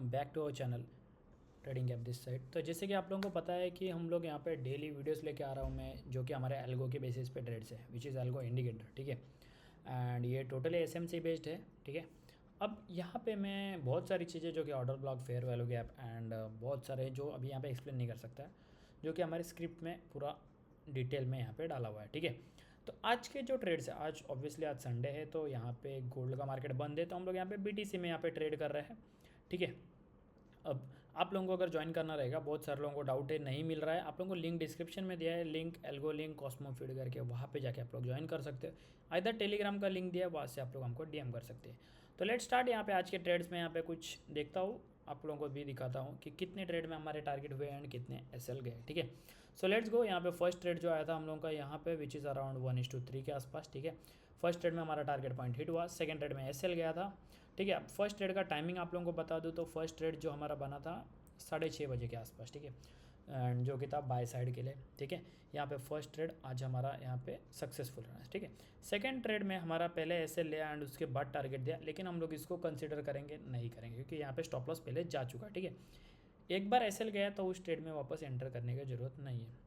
Welcome back to our channel trading app this side. तो जैसे कि आप लोगों को पता है कि हम लोग यहाँ पे डेली वीडियोस लेके आ रहा हूँ मैं, जो कि हमारे एल्गो के बेसिस पे ट्रेड्स है, विच इज़ एल्गो इंडिकेटर। ठीक है, एंड ये टोटली एसएमसी बेस्ड है। ठीक है, अब यहाँ पे मैं बहुत सारी चीज़ें जो कि order block, fair value gap and बहुत सारे जो अभी यहाँ पे एक्सप्लेन नहीं कर सकता है, जो कि हमारे स्क्रिप्ट में पूरा डिटेल में यहाँ पे डाला हुआ है। ठीक है, तो आज के जो ट्रेड्स है, आज ऑब्वियसली आज संडे है तो यहाँ पे गोल्ड का मार्केट बंद है, तो हम लोग यहाँ पे बीटीसी में यहाँ पे ट्रेड कर रहे हैं। ठीक है, अब आप लोगों को अगर ज्वाइन करना रहेगा, बहुत सारे लोगों को डाउट है नहीं मिल रहा है, आप लोगों को लिंक डिस्क्रिप्शन में दिया है, link algo link Cosmo feed करके वहाँ पे जाके आप लोग ज्वाइन कर सकते हो। आइदर टेलीग्राम का लिंक दिया है, वहाँ से आप लोग हमको डीएम कर सकते हैं। तो लेट स्टार्ट। यहाँ पे आज के ट्रेड्स में यहाँ पे कुछ देखता हूँ, आप लोगों को भी दिखाता हूँ कि कितने ट्रेड में हमारे टारगेट हुए एंड कितने एसएल गए। ठीक है, सो लेट्स गो। यहाँ पे फर्स्ट ट्रेड जो आया था हम लोगों का यहाँ पे विच इज़ अराउंड 1:3 के आसपास। ठीक है, फर्स्ट ट्रेड में हमारा टारगेट पॉइंट हिट हुआ, सेकंड ट्रेड में एसएल गया था। ठीक है, फर्स्ट ट्रेड का टाइमिंग आप लोगों को बता दूँ तो फर्स्ट ट्रेड जो हमारा बना था 6:30 बजे के आसपास। ठीक है, एंड जो कि था बाय साइड के लिए। ठीक है, यहाँ पे फर्स्ट ट्रेड आज हमारा यहाँ पे सक्सेसफुल रहा है। ठीक है, सेकंड ट्रेड में हमारा पहले एसएल लिया एंड उसके बाद टारगेट दिया, लेकिन हम लोग इसको कंसिडर करेंगे नहीं करेंगे क्योंकि यहाँ पे स्टॉप लॉस पहले जा चुका है। ठीक है, एक बार एसएल गया तो उस ट्रेड में वापस एंटर करने की ज़रूरत नहीं है।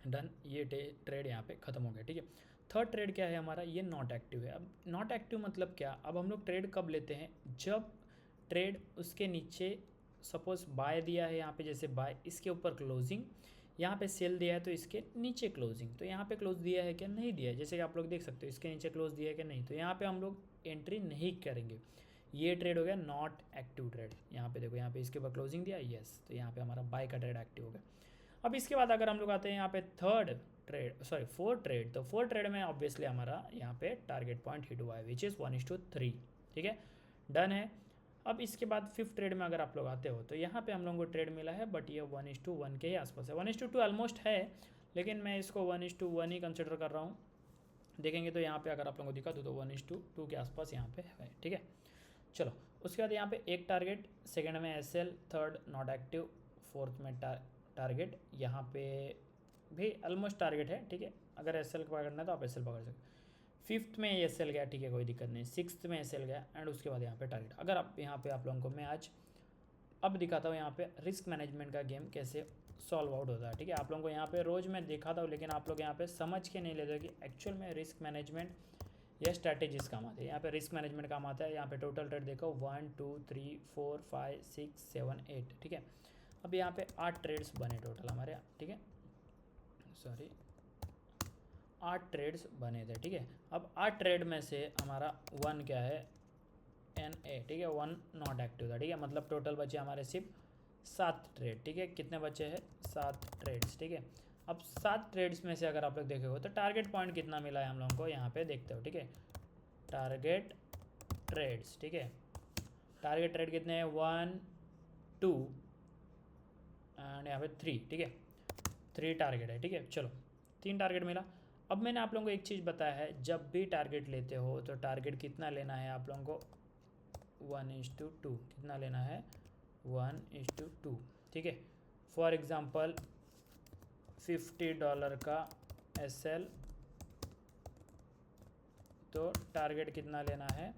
डन, ये ट्रेड यहाँ पे ख़त्म हो गया। ठीक है, थर्ड ट्रेड क्या है हमारा, ये नॉट एक्टिव है। अब नॉट एक्टिव मतलब क्या, अब हम लोग ट्रेड कब लेते हैं, जब ट्रेड उसके नीचे सपोज बाय दिया है, यहाँ पे जैसे बाय, इसके ऊपर क्लोजिंग, यहाँ पे सेल दिया है तो इसके नीचे क्लोजिंग, तो यहाँ पे क्लोज दिया है क्या, नहीं दिया है, जैसे कि आप लोग देख सकते हो इसके नीचे क्लोज दिया है क्या, नहीं, तो यहाँ पे हम लोग एंट्री नहीं करेंगे। ये ट्रेड हो गया नॉट एक्टिव ट्रेड। यहाँ पे देखो, यहाँ पे इसके ऊपर क्लोजिंग दिया, यस, तो यहाँ पे हमारा बाय का ट्रेड एक्टिव हो गया। अब इसके बाद अगर हम लोग आते हैं यहाँ पे फोर्थ ट्रेड, तो फोर्थ ट्रेड में ऑब्वियसली हमारा यहाँ पे टारगेट पॉइंट हिट हुआ है विच इज़ 1:3। ठीक है, डन है। अब इसके बाद फिफ्थ ट्रेड में अगर आप लोग आते हो तो यहाँ पे हम लोगों को ट्रेड मिला है, बट ये 1:1 के ही आसपास है, 1:2 ऑलमोस्ट है, लेकिन मैं इसको 1:1 ही कंसिडर कर रहा हूँ। देखेंगे तो यहाँ पे अगर आप लोगों को दिखा दूँ तो 1:2 के आसपास यहाँ पे है। ठीक है, चलो उसके बाद यहाँ पे एक टारगेट, सेकेंड में SL, third not active, fourth में टारगेट, यहाँ पे भी ऑलमोस्ट टारगेट है। ठीक है, अगर एसएल पकड़ना है तो आप एसएल पकड़ सकते। फिफ्थ में एसएल गया, ठीक है, कोई दिक्कत नहीं, सिक्स्थ में एसएल गया एंड उसके बाद यहाँ पे टारगेट। अगर आप यहाँ पे आप लोगों को मैं आज अब दिखाता हूँ यहाँ पे रिस्क मैनेजमेंट का गेम कैसे सॉल्व आउट होता है। ठीक है, आप लोगों को यहाँ पे रोज़ मैं दिखाता हूँ, लेकिन आप लोग यहाँ पे समझ के नहीं लेते कि एक्चुअल में रिस्क मैनेजमेंट या स्ट्रैटेजीज काम आते हैं। यहाँ पे रिस्क मैनेजमेंट काम आता है। यहाँ पे टोटल ट्रेड देखो 1 2 3 4 5 6 7 8। ठीक है, अब यहाँ पे 8 ट्रेड्स बने टोटल हमारे यहाँ। ठीक है, सॉरी, 8 ट्रेड्स बने थे। ठीक है, अब 8 ट्रेड में से हमारा 1 क्या है, NA। ठीक है, 1 नॉट एक्टिव था। ठीक है, मतलब टोटल बचे हमारे सिर्फ 7 ट्रेड। ठीक है, कितने बचे हैं, 7 ट्रेड्स। ठीक है, अब 7 ट्रेड्स में से अगर आप लोग देखे हो तो टारगेट पॉइंट कितना मिला है हम लोगों को, यहाँ पे देखते हो। ठीक है, टारगेट ट्रेड्स। ठीक है, टारगेट ट्रेड कितने हैं, 1 2 एंड यहाँ पे 3। ठीक है, 3 टारगेट है। ठीक है, चलो 3 टारगेट मिला। अब मैंने आप लोगों को एक चीज़ बताया है, जब भी टारगेट लेते हो तो टारगेट कितना लेना है आप लोगों को, 1:2। कितना लेना है, 1:2। ठीक है, फॉर एग्ज़ाम्पल $50 का एसएल, तो टारगेट कितना लेना है,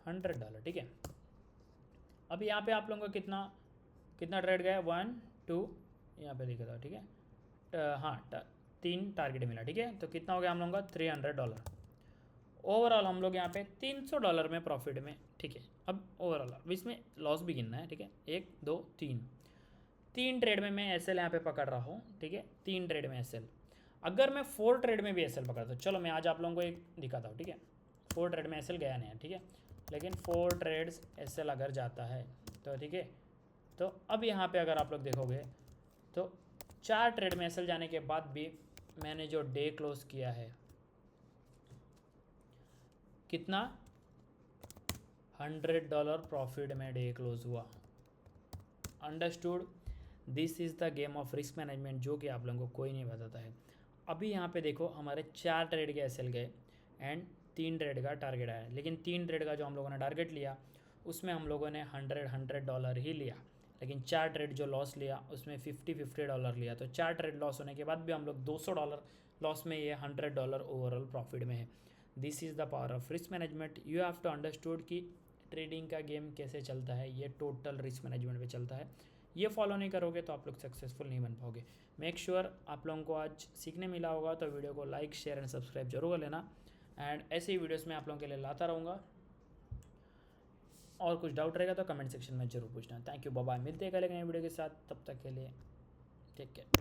$100। ठीक है, अब यहाँ पे आप लोगों को कितना कितना ट्रेड गया, 1 2, यहाँ पे दिखा था। ठीक है, हाँ 3 टारगेट मिला। ठीक है, तो कितना हो गया हम लोगों का, $300 ओवरऑल। हम लोग यहाँ पे $300 में प्रॉफिट में। ठीक है, अब ओवरऑल अब इसमें लॉस भी गिनना है। ठीक है, 1 2 3 ट्रेड में मैं एसएल यहाँ पे पकड़ रहा हूँ। ठीक है, 3 ट्रेड में एसएल। अगर मैं 4 ट्रेड में भी एसएल पकड़ता हूँ, चलो मैं आज आप लोगों को एक दिखाता हूँ। ठीक है, 4 ट्रेड में एसएल गया नहीं है। ठीक है, लेकिन 4 ट्रेड्स एसएल अगर जाता है तो ठीक है, तो अब यहाँ पे अगर आप लोग देखोगे तो 4 ट्रेड में एसएल जाने के बाद भी मैंने जो डे क्लोज किया है, कितना, $100 प्रॉफिट में डे क्लोज हुआ। Understood, this is the game of risk management, जो कि आप लोगों को कोई नहीं बताता है। अभी यहाँ पे देखो हमारे 4 ट्रेड के एसएल गए एंड 3 ट्रेड का टारगेट आया, लेकिन 3 ट्रेड का जो हम लोगों ने टारगेट लिया उसमें हम लोगों ने $100 ही लिया, लेकिन 4 ट्रेड जो लॉस लिया उसमें $50 लिया, तो 4 ट्रेड लॉस होने के बाद भी हम लोग $200 लॉस में, ये $100 ओवरऑल प्रॉफिट में है। This is the power of risk management. You have to understood कि ट्रेडिंग का गेम कैसे चलता है, ये टोटल रिस्क मैनेजमेंट पे चलता है। ये फॉलो नहीं करोगे तो आप लोग सक्सेसफुल नहीं बन पाओगे। मेक श्योर आप लोगों को आज सीखने मिला होगा, तो वीडियो को लाइक शेयर एंड सब्सक्राइब जरूर कर लेना। एंड ऐसे ही वीडियोस मैं आप लोगों के लिए लाता रहूँगा। और कुछ डाउट रहेगा तो कमेंट सेक्शन में जरूर पूछना। Thank you, bye bye. मिलते हैं कल एक नए वीडियो के साथ, तब तक के लिए टेक केयर।